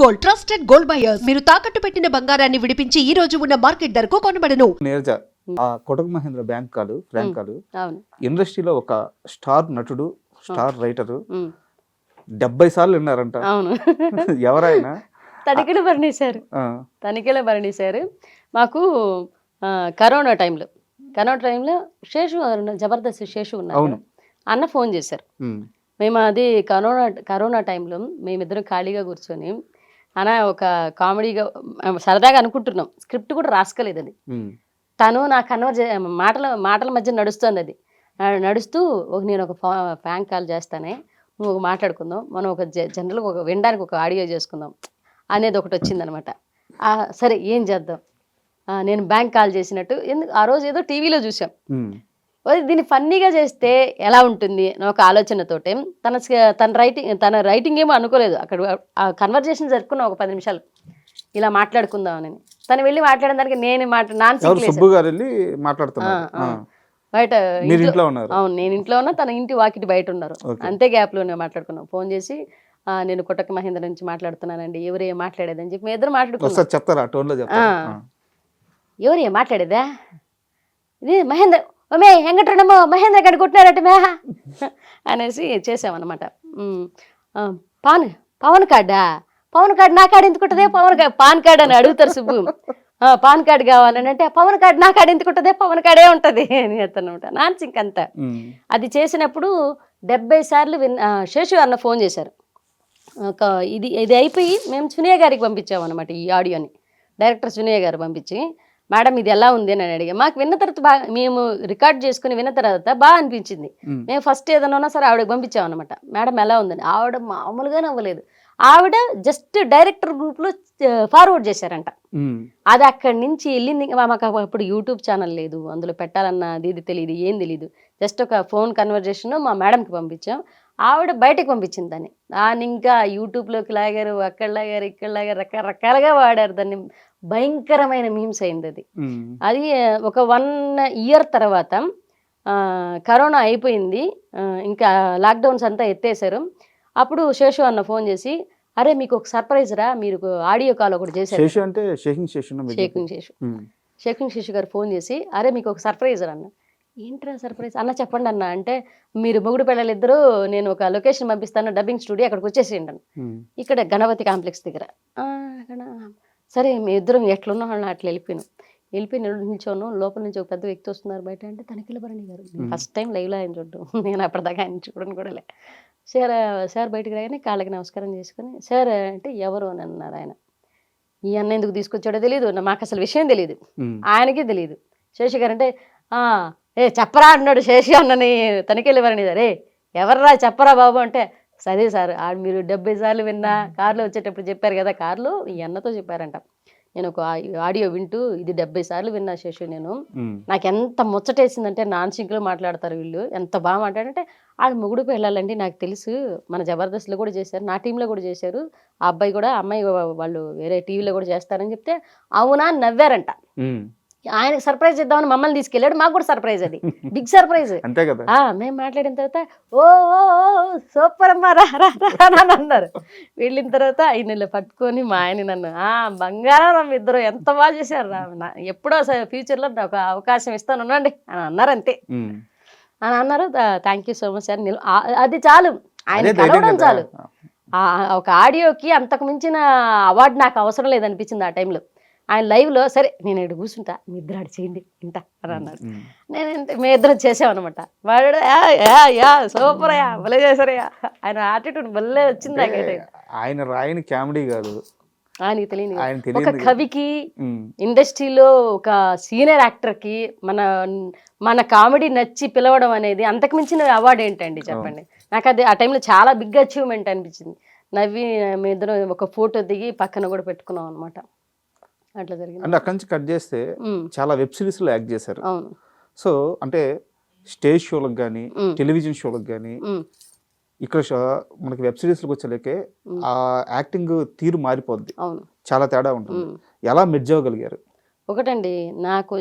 Gold trusted gold buyers మీరు తాకట్టు పెట్టిన బంగారాన్ని విడిపించి ఈ రోజు ఉన్న మార్కెట్ ధరకు కొనబడను. నీరజ ఆ కొటక్ మహేంద్ర బ్యాంక్ కాలు ఫ్రాంక్ కాలు అవును ఇండస్ట్రీలో ఒక స్టార్ నటుడు స్టార్ రైటరు 70 సార్లు విన్నారంట. అవును ఎవరైనా తనిఖీలు భరణిశారు మాకు కరోనా టైంలో శేషు జబర్దస్త్ శేషు ఉన్నారు అన్న ఫోన్ చేశారు. మేము అది కరోనా టైంలో మేమిద్దరం ఖాళీగా కూర్చొని అన్న ఒక కామెడీగా సరదాగా అనుకుంటున్నాం, స్క్రిప్ట్ కూడా రాసుకోలేదు అది. తను నా మాటల మధ్య నడుస్తుంది అది. నడుస్తూ నేను ఒక ఫ్రాంక్ కాల్ చేస్తానే, నువ్వు ఒక మాట్లాడుకుందాం, మనం ఒక జనరల్గా ఒక వినడానికి ఒక ఆడియో చేసుకుందాం అనేది ఒకటి వచ్చిందనమాట. సరే ఏం చేద్దాం, నేను బ్యాంక్ కాల్ చేసినట్టు ఆ రోజు ఏదో టీవీలో చూసాం, దీన్ని ఫన్నీగా చేస్తే ఎలా ఉంటుంది అని ఒక ఆలోచనతోటే తన రైటింగ్ ఏమో అనుకోలేదు. అక్కడ ఆ కన్వర్జేషన్ జరుపుకున్న ఒక 10 నిమిషాలు ఇలా మాట్లాడుకుందామని. తను వెళ్ళి మాట్లాడిన దానికి నేను బయట అవును నేను ఇంట్లో ఉన్నా, తన ఇంటి వాకిటి బయట ఉన్నారు. అంతే గ్యాప్లోనే మాట్లాడుకున్నాం. ఫోన్ చేసి నేను కొటక్ మహేంద్ర నుంచి మాట్లాడుతున్నానండి, ఎవరు ఏం మాట్లాడేదని చెప్పి మేము ఇద్దరు మాట్లాడుకున్నాం. ఎవరు ఏం మాట్లాడేదా, ఇది మహేంద్ర వెంకటరమో మహేంద్ర గడి కొట్టినారట మేహ అనేసి చేసామన్నమాట. పవన్ కార్డు నా కార్డు ఎందుకుంటుందే, పాన్ కార్డు అని అడుగుతారు సుబ్బు. పాన్ కార్డు కావాలని అంటే పవన్ కార్డు నా కార్డు ఎందుకుంటుందే, పవన్ కార్డే ఉంటుంది అని చెప్తానమాట. ఇంకంతా అది చేసినప్పుడు 70 సార్లు శేషు అన్న ఫోన్ చేశారు. ఇది అయిపోయి మేము సునీయ గారికి పంపించామన్నమాట ఈ ఆడియోని. డైరెక్టర్ సునీయ గారు పంపించి, మేడం ఇది ఎలా ఉంది అని అడిగా. మాకు విన్న తర్వాత బాగా, మేము రికార్డ్ చేసుకుని విన్న తర్వాత బాగా అనిపించింది. మేము ఫస్ట్ ఏదైనా ఉన్నా సరే ఆవిడకి పంపించామన్నమాట. మేడం ఎలా ఉందని. ఆవిడ మామూలుగానే అవ్వలేదు. ఆవిడ జస్ట్ డైరెక్టర్ గ్రూప్లో ఫార్వర్డ్ చేశారంట. అది అక్కడి నుంచి వెళ్ళింది. మాకు అప్పుడు యూట్యూబ్ ఛానల్ లేదు, అందులో పెట్టాలన్న ఇది తెలియదు, ఏం తెలియదు. జస్ట్ ఒక ఫోన్ కన్వర్జేషన్ మా మేడంకి పంపించాం. ఆవిడ బయటకు పంపించింది దాన్ని ఇంకా యూట్యూబ్లోకి లాగారు, అక్కడ లాగారు, ఇక్కడ లాగారు, రకరకాలుగా వాడారు దాన్ని. భయంకరమైన మీమ్స్ అయింది అది. అది ఒక 1 ఇయర్ తర్వాత కరోనా అయిపోయింది, ఇంకా లాక్డౌన్స్ అంతా ఎత్తేసారు. అప్పుడు శేషు అన్న ఫోన్ చేసి, అరే మీకు ఒక సర్ప్రైజ్ రా, మీరు ఆడియో కాల్ ఒకటి చేశారు. షేకింగ్ శేషు గారు ఫోన్ చేసి, అరే మీకు ఒక సర్ప్రైజ్ రా అన్న. ఏంట్రా సర్ప్రైజ్ అన్న, చెప్పండి అన్న అంటే, మీరు మొగుడు పిల్లలిద్దరూ నేను ఒక లొకేషన్ పంపిస్తాను, డబ్బింగ్ స్టూడియో, అక్కడికి వచ్చేసేయండి అన్న. ఇక్కడ గణపతి కాంప్లెక్స్ దగ్గర. సరే మీ ఇద్దరం ఎట్లున్నా వాళ్ళని అట్లా వెళ్ళిపోయి నిల్చోను. లోపల నుంచి ఒక పెద్ద వ్యక్తి వస్తున్నారు బయట అంటే తనిఖీల భరణి గారు. ఫస్ట్ టైం లైవ్లో ఆయన చూడడం, నేను అప్పటిదాకా ఆయన చూడను కూడా లే. సార్ బయటకు రాగానే కాళ్ళకి నమస్కారం చేసుకుని, సార్ అంటే ఎవరు అని అన్నారు ఆయన. ఈ అన్న ఎందుకు తీసుకొచ్చాడో తెలియదు, మాకు అసలు విషయం తెలియదు, ఆయనకి తెలియదు. శేషి గారు అంటే చెప్పరా అన్నాడు శేషి అన్నని తనిఖీల భరణి గారు. ఎవర్రా చెప్పరా బాబు అంటే, సరే సార్ మీరు 70 సార్లు విన్నా, కారులో వచ్చేటప్పుడు చెప్పారు కదా, కారులో ఈ అన్నతో చెప్పారంట. నేను ఒక ఆడియో వింటూ ఇది 70 సార్లు విన్నా శేషు, నాకు ఎంత ముచ్చటేసిందంటే, నాన్ సింక్లో మాట్లాడతారు వీళ్ళు, ఎంత బాగా మాట్లాడంటే, ఆడు మొగుడు వెళ్ళాలండి నాకు తెలుసు, మన జబర్దస్త్లో కూడా చేశారు, నా టీంలో కూడా చేశారు, ఆ అబ్బాయి కూడా అమ్మాయి వాళ్ళు వేరే టీవీలో కూడా చేస్తారని చెప్తే అవునా నవ్వారంట. ఆయనకు సర్ప్రైజ్ ఇద్దామని మమ్మల్ని తీసుకెళ్ళాడు, మాకు కూడా సర్ప్రైజ్, అది బిగ్ సర్ప్రైజ్. మేము మాట్లాడిన తర్వాత ఓ సూపర్ అమ్మా రా అన్నారు. వెళ్ళిన తర్వాత ఆయన పట్టుకొని మా ఆయన నన్ను బంగారం ఇద్దరు ఎంత బాగా చేశారు రా, ఎప్పుడో ఫ్యూచర్లో ఒక అవకాశం ఇస్తాను ఉండండి అని అన్నారు. అంతే అని అన్నారు. Thank you so much sir. అది చాలు, ఆయన కలవడం చాలు. ఒక ఆడియోకి అంతకు మించిన అవార్డు నాకు అవసరం లేదనిపించింది ఆ టైంలో. ఆయన లైవ్లో సరే నేను ఇక్కడ కూర్చుంటా, మీ ఇద్దరు ఆడు చేయండి ఇంట అని అన్నారు. మేము ఇద్దరం చేసామన్నమాట. వాడు సూపర్ అయ్యా, భలే చేశారయ్యా, ఆయన యాటిట్యూడ్ భలే వచ్చింది నాకైతే. ఆయన రాయని కామెడీ కాదు, ఆయనకి తెలియదు. ఒక కవికి, ఇండస్ట్రీలో ఒక సీనియర్ యాక్టర్కి మన కామెడీ నచ్చి పిలవడం అనేది అంతకు మించిన అవార్డు ఏంటండి చెప్పండి. నాకు అది ఆ టైంలో చాలా బిగ్ అచీవ్మెంట్ అనిపించింది. నవ్వి మీ ఇద్దరం ఒక ఫోటో దిగి పక్కన కూడా పెట్టుకున్నాం అనమాట. అట్లా జరిగింది. అంటే అక్కడి నుంచి కట్ చేస్తే చాలా వెబ్ సిరీస్లో యాక్ట్ చేశారు. సో అంటే స్టేజ్ షోలకు కానీ, టెలివిజన్ షోలకు కానీ, ఇక్కడ మనకి వెబ్ సిరీస్లకు వచ్చేలేకే ఆ యాక్టింగ్ తీరు మారిపోద్ది, చాలా తేడా ఉంటుంది. ఎలా మెర్జ్ అవ్వగలిగారు? ఒకటండి, నాకు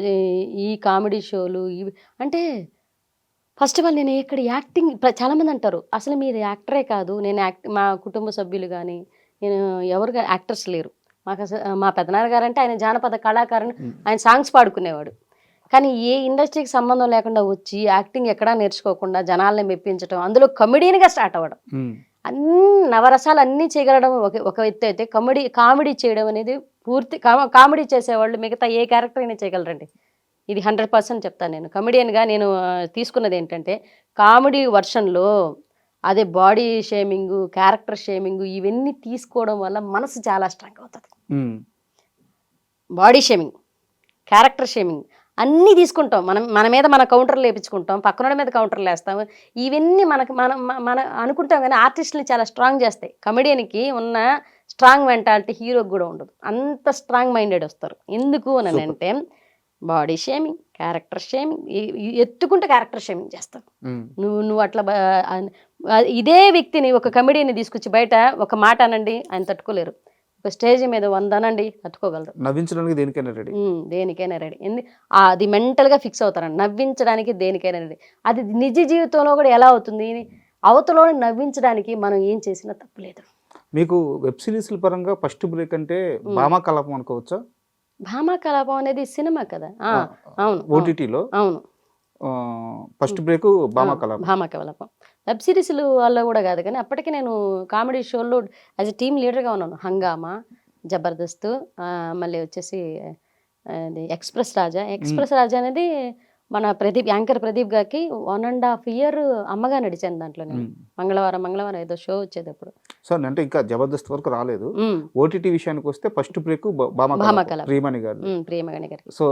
ఈ కామెడీ షోలు ఇవి అంటే ఫస్ట్ ఆఫ్ ఆల్ నేను ఇక్కడ యాక్టింగ్ చాలామంది అంటారు అసలు మీరు యాక్టరే కాదు, నేను మా కుటుంబ సభ్యులు కానీ నేను ఎవరు యాక్టర్స్ లేరు. మాకు అసలు మా పెదనాన్న గారు అంటే ఆయన జానపద కళాకారుని, ఆయన సాంగ్స్ పాడుకునేవాడు. కానీ ఏ ఇండస్ట్రీకి సంబంధం లేకుండా వచ్చి యాక్టింగ్ ఎక్కడా నేర్చుకోకుండా జనాల్ని మెప్పించడం, అందులో కమెడియన్గా స్టార్ట్ అవ్వడం, అన్ని నవరసాలు అన్నీ చేయగలడం ఒక ఎత్తు అయితే, కామెడీ చేయడం అనేది పూర్తి కామెడీ చేసేవాళ్ళు మిగతా ఏ క్యారెక్టర్ అయినా చేయగలరండి. ఇది 100% చెప్తాను. నేను కమెడియన్గా నేను తీసుకున్నది ఏంటంటే కామెడీ వర్షన్లో అదే బాడీ షేమింగ్, క్యారెక్టర్ షేమింగ్ ఇవన్నీ తీసుకోవడం వల్ల మనసు చాలా స్ట్రాంగ్ అవుతుంది. బాడీ షేమింగ్, క్యారెక్టర్ షేమింగ్ అన్నీ తీసుకుంటాం. మన మీద మన కౌంటర్లు వేయించుకుంటాం, పక్కన మీద కౌంటర్లు వేస్తాం. ఇవన్నీ మన అనుకుంటాం కానీ ఆర్టిస్ట్ని చాలా స్ట్రాంగ్ చేస్తాయి. కమెడియన్కి ఉన్న స్ట్రాంగ్ మెంటాలిటీ హీరోకి కూడా ఉండదు. అంత స్ట్రాంగ్ మైండెడ్ వస్తారు. ఎందుకు అని అంటే బాడీ షేమింగ్, క్యారెక్టర్ షేమింగ్, ఎత్తుకుంటే క్యారెక్టర్ షేమింగ్ చేస్తావు. నువ్వు అట్లా ఇదే వ్యక్తిని ఒక కమెడియన్ని తీసుకొచ్చి బయట ఒక మాట అనండి ఆయన తట్టుకోలేరు. ఒక స్టేజ్ మీద 100 అనండి తట్టుకోగలరు. నవ్వించడానికి దేనికైనా రెడీ. దేనికైనా రెడీ. అది మెంటల్గా ఫిక్స్ అవుతారండి. నవ్వించడానికి దేనికైనా రెడీ. అది నిజ జీవితంలో కూడా ఎలా అవుతుంది, అవతలని నవ్వించడానికి మనం ఏం చేసినా తప్పులేదు. మీకు వెబ్ సిరీస్ల పరంగా ఫస్ట్ బ్రేక్ అంటే భామా కలాపం అనుకోవచ్చా? భామా కలాపం అనేది సినిమా కదా. అవును, ఓటీటీలో. అవును, first break Bhama Kalapam. Bhama Kalapam web సిరీస్లు వల్ల కూడా కాదు కానీ అప్పటికి నేను కామెడీ షోల్లో యాజ్ ఎ టీమ్ లీడర్గా ఉన్నాను. హంగామా, జబర్దస్త్, మళ్ళీ వచ్చేసి ఎక్స్ప్రెస్ రాజా అనేది మన యాంకర్ ప్రదీప్ గారికి 1.5 year అమ్మగా నడిచాను దాంట్లో. నేను మంగళవారం ఏదో షో వచ్చేది అప్పుడు. సో అంటే ఇంకా జబర్దస్త్ వరకు రాలేదు. ఓటీటీ విషయానికి వస్తే ఫస్ట్ బ్రేక్ ప్రియమణి గారు. సో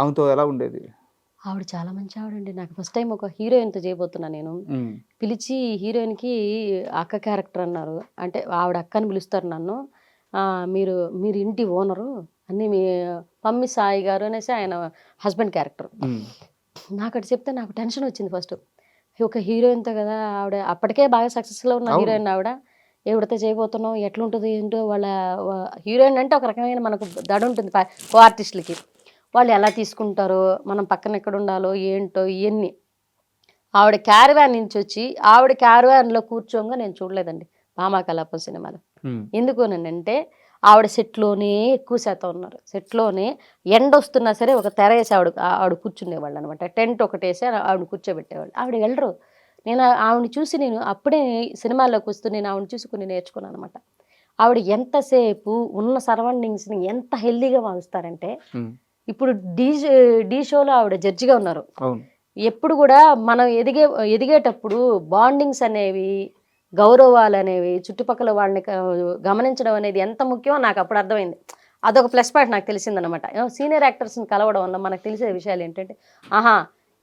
ఆమెతో ఎలా ఉండేది? ఆవిడ చాలా మంచి ఆవిడండి. నాకు ఫస్ట్ టైం ఒక హీరోయిన్తో చేయబోతున్నా నేను. పిలిచి హీరోయిన్కి అక్క క్యారెక్టర్ అన్నారు. అంటే ఆవిడ అక్కని పిలుస్తారు నన్ను. మీరు ఇంటి ఓనరు అన్నీ మీ పమ్మి సాయి గారు అనేసి ఆయన హస్బెండ్ క్యారెక్టర్. నాకు అటు చెప్తే నాకు టెన్షన్ వచ్చింది ఫస్ట్. ఒక హీరోయిన్తో కదా, ఆవిడ అప్పటికే బాగా సక్సెస్లో ఉన్న హీరోయిన్ ఆవిడ. ఎవరితో చేయబోతున్నాం, ఎట్లుంటుంది ఏంటో. వాళ్ళ హీరోయిన్ అంటే ఒక రకమైన మనకు దడ ఉంటుంది కో ఆర్టిస్టులకి. వాళ్ళు ఎలా తీసుకుంటారో, మనం పక్కన ఎక్కడ ఉండాలో ఏంటో ఇవన్నీ. ఆవిడ క్యారవాన్ నుంచి వచ్చి ఆవిడ క్యారవాన్లో కూర్చోగా నేను చూడలేదండి భామా కలాపం సినిమాలో. ఎందుకు అంటే ఆవిడ సెట్లోనే ఎక్కువ శాతం ఉన్నారు. సెట్లోనే ఎండ వస్తున్నా సరే ఒక తెర వేసి ఆవిడ కూర్చునేవాళ్ళు అనమాట. టెంట్ ఒకటి వేసి ఆవిడ కూర్చోబెట్టేవాళ్ళు. ఆవిడ వెళ్ళరు. నేను ఆవిడని చూసి నేను అప్పుడే సినిమాల్లోకి వస్తూ నేను ఆవిడని చూసి కొన్ని నేర్చుకున్నాను అనమాట. ఆవిడ ఎంతసేపు ఉన్న సరౌండింగ్స్ని ఎంత హెల్దీగా భావిస్తారంటే, ఇప్పుడు డీ షోలో ఆవిడ జడ్జిగా ఉన్నారు. ఎప్పుడు కూడా మనం ఎదిగేటప్పుడు బాండింగ్స్ అనేవి, గౌరవాలు అనేవి, చుట్టుపక్కల వాళ్ళని గమనించడం అనేది ఎంత ముఖ్యమో నాకు అప్పుడు అర్థమైంది. అదొక ప్లస్ పాయింట్ నాకు తెలిసిందనమాట. సీనియర్ యాక్టర్స్ని కలవడం వల్ల మనకు తెలిసే విషయాలు ఏంటంటే,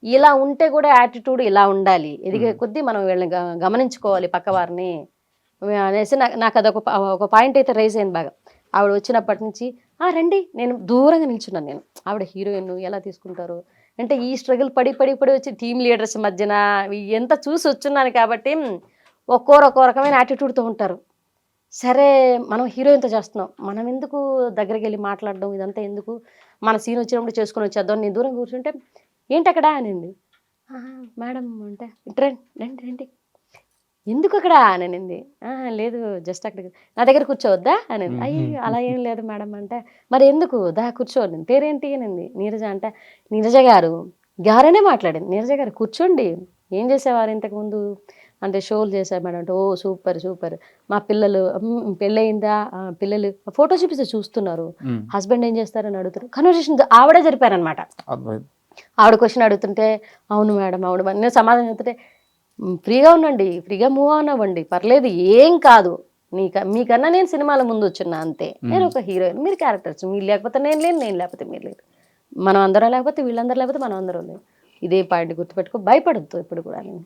ఇలా ఉంటే కూడా యాటిట్యూడ్ ఇలా ఉండాలి, ఎదిగే కొద్దీ మనం వీళ్ళని గమనించుకోవాలి పక్కవారిని అనేసి నాకు అదొక ఒక పాయింట్ అయితే రైజ్ అయింది బాగా. ఆవిడ వచ్చినప్పటి నుంచి రండి, నేను దూరంగా నిల్చున్నాను. నేను ఆవిడ హీరోయిన్ ఎలా తీసుకుంటారు అంటే, ఈ స్ట్రగుల్ పడి వచ్చి టీమ్ లీడర్స్ మధ్యన ఎంత చూసి వచ్చున్నాను కాబట్టి ఒక్కో రకమైన యాటిట్యూడ్తో ఉంటారు. సరే మనం హీరోయిన్తో చేస్తున్నాం, మనం ఎందుకు దగ్గరికి వెళ్ళి మాట్లాడడం, ఇదంతా ఎందుకు, మన సీన్ వచ్చినప్పుడు చేసుకొని వచ్చేద్దాం. నేను దూరం కూర్చుంటే ఏంటి అక్కడ అనింది. మేడం అంటే రండి ఎందుకు అక్కడ అనింది. లేదు జస్ట్ అక్కడికి నా దగ్గర కూర్చోవద్దా అనింది. అలా ఏం లేదు మేడం అంటే, మరి ఎందుకు కూర్చోండి, పేరేంటి అనింది. నీరజ అంటే, నీరజ గారనే మాట్లాడింది. నీరజ గారు కూర్చోండి, ఏం చేసేవారు ఇంతకుముందు అంటే, షోలు చేశారు మేడం అంటే, ఓ సూపర్. మా పిల్లలు పెళ్ళయిందా, పిల్లలు ఫోటో చూపిస్తే చూస్తున్నారు, హస్బెండ్ ఏం చేస్తారని అడుగుతారు. కన్వర్సేషన్ ఆవిడే జరిపారనమాట. ఆవిడ క్వశ్చన్ అడుగుతుంటే, అవును మేడం అవును. నేను సమాధానం చెప్తుంటే, ఫ్రీగా ఉండండి, ఫ్రీగా మూవ్ ఆన్ అవ్వండి, పర్లేదు ఏం కాదు, మీకన్నా నేను సినిమాల ముందు వచ్చినా అంతే. నేను ఒక హీరోయిన్, మీరు క్యారెక్టర్స్, మీరు లేకపోతే నేను లేను, నేను లేకపోతే మీరు లేరు, మనం అందరం లేకపోతే వీళ్ళందరూ లేకపోతే మనం అందరం లేదు. ఇదే పాయింట్ గుర్తుపెట్టుకో, భయపడద్దు ఎప్పుడు కూడా. నేను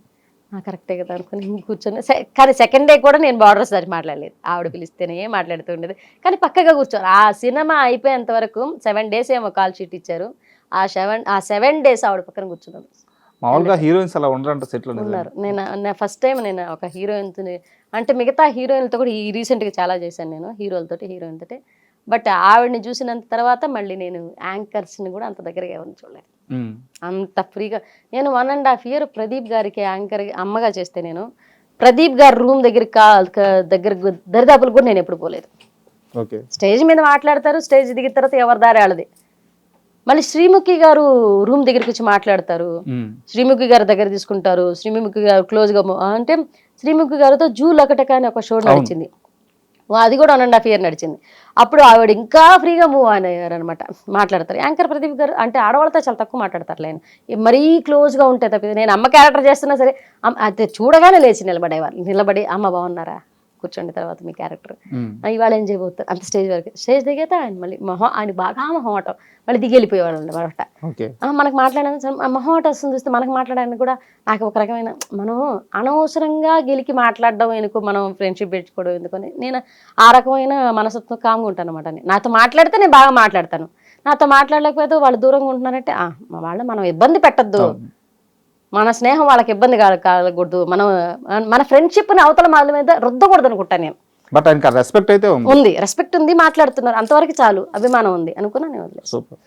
కరెక్టే కదా అనుకుని కూర్చొని, కానీ సెకండ్ డే కూడా నేను బార్డర్స్ దాటి మాట్లాడలేదు. ఆవిడ పిలిస్తేనే మాట్లాడుతూ ఉండేది, కానీ పక్కగా కూర్చోరు. ఆ సినిమా అయిపోయేంత వరకు 7 days ఏమో కాల్ షీట్ ఇచ్చారు. ఆ 7 days ఆవిడ పక్కన కూర్చున్నాను. మామూలుగా హీరోయిన్స్ అలా ఉండరంట సెట్లో? ఉన్నారు. నేను ఫస్ట్ టైం నేను ఒక హీరోయిన్తో, అంటే మిగతా హీరోయిన్లతో కూడా రీసెంట్గా చాలా చేశాను నేను, హీరోయిన్ తోటి. బట్ ఆవిడని చూసినంత తర్వాత మళ్ళీ నేను యాంకర్స్ని కూడా అంత దగ్గరగా ఎవరిని చూడలేదు. అంత ఫ్రీగా నేను 1.5 year ప్రదీప్ గారికి యాంకర్ అమ్మగా చేస్తే, నేను ప్రదీప్ గారు రూమ్ దగ్గర దరిదాపులు కూడా నేను ఎప్పుడు పోలేదు. ఓకే. స్టేజ్ మీద మాట్లాడతారు, స్టేజ్ దిగిన తర్వాత ఎవరి దారి వాళ్ళది. మళ్ళీ శ్రీముఖి గారు రూమ్ దగ్గరికి వచ్చి మాట్లాడతారు, శ్రీముఖి గారి దగ్గర తీసుకుంటారు, శ్రీముఖి గారు క్లోజ్గా అంటే శ్రీముఖి గారితో జూ లకటక అని ఒక షో నడిచింది, అది కూడా 1.5 year నడిచింది. అప్పుడు ఆవిడ ఇంకా ఫ్రీగా మూవ్ అయ్యారు అనమాట, మాట్లాడతారు. యాంకర్ ప్రదీప్ గారు అంటే ఆడవాళ్ళతో చాలా తక్కువ మాట్లాడతారు, ఆయన మరీ క్లోజ్గా ఉంటే తప్పితే. నేను అమ్మ క్యారెక్టర్ చేస్తున్నా సరే అది చూడగానే లేచి నిలబడేవాళ్ళు, నిలబడి అమ్మ బాగున్నారా కూర్చోండి తర్వాత మీ క్యారెక్టర్ ఇవాళ ఏం చేయబోతారు అంత స్టేజ్ వరకు. స్టేజ్ దిగితే ఆయన మళ్ళీ ఆయన బాగా మొహమాటం, మళ్ళీ దిగి వెళ్ళిపోయేవాళ్ళు అనమాట. మనకు మాట్లాడడానికి మొహమాటం వస్తుంది చూస్తే, మనకు మాట్లాడడానికి కూడా నాకు ఒక రకమైన, మనం అనవసరంగా గెలికి మాట్లాడడం ఎందుకు, మనం ఫ్రెండ్షిప్ పెంచుకోవడం ఎందుకని నేను ఆ రకమైన మనసత్వం కామ్గా ఉంటాను అనమాట. నాతో మాట్లాడితే నేను బాగా మాట్లాడతాను, నాతో మాట్లాడలేకపోతే వాళ్ళు దూరంగా ఉంటున్నారంటే మనం ఇబ్బంది పెట్టద్దు, మన స్నేహం వాళ్ళకి ఇబ్బంది కలగకూడదు, మన ఫ్రెండ్షిప్ని అవతల వాళ్ళ మీద రుద్దకూడదు అనుకుంటాను నేను. బట్ ఆయనకి రెస్పెక్ట్ అయితే ఉంది, రెస్పెక్ట్ ఉంది, మాట్లాడుతున్నారు, అంతవరకు చాలు, అభిమానం ఉంది అనుకున్నా నేను వదిలేదు. సూపర్.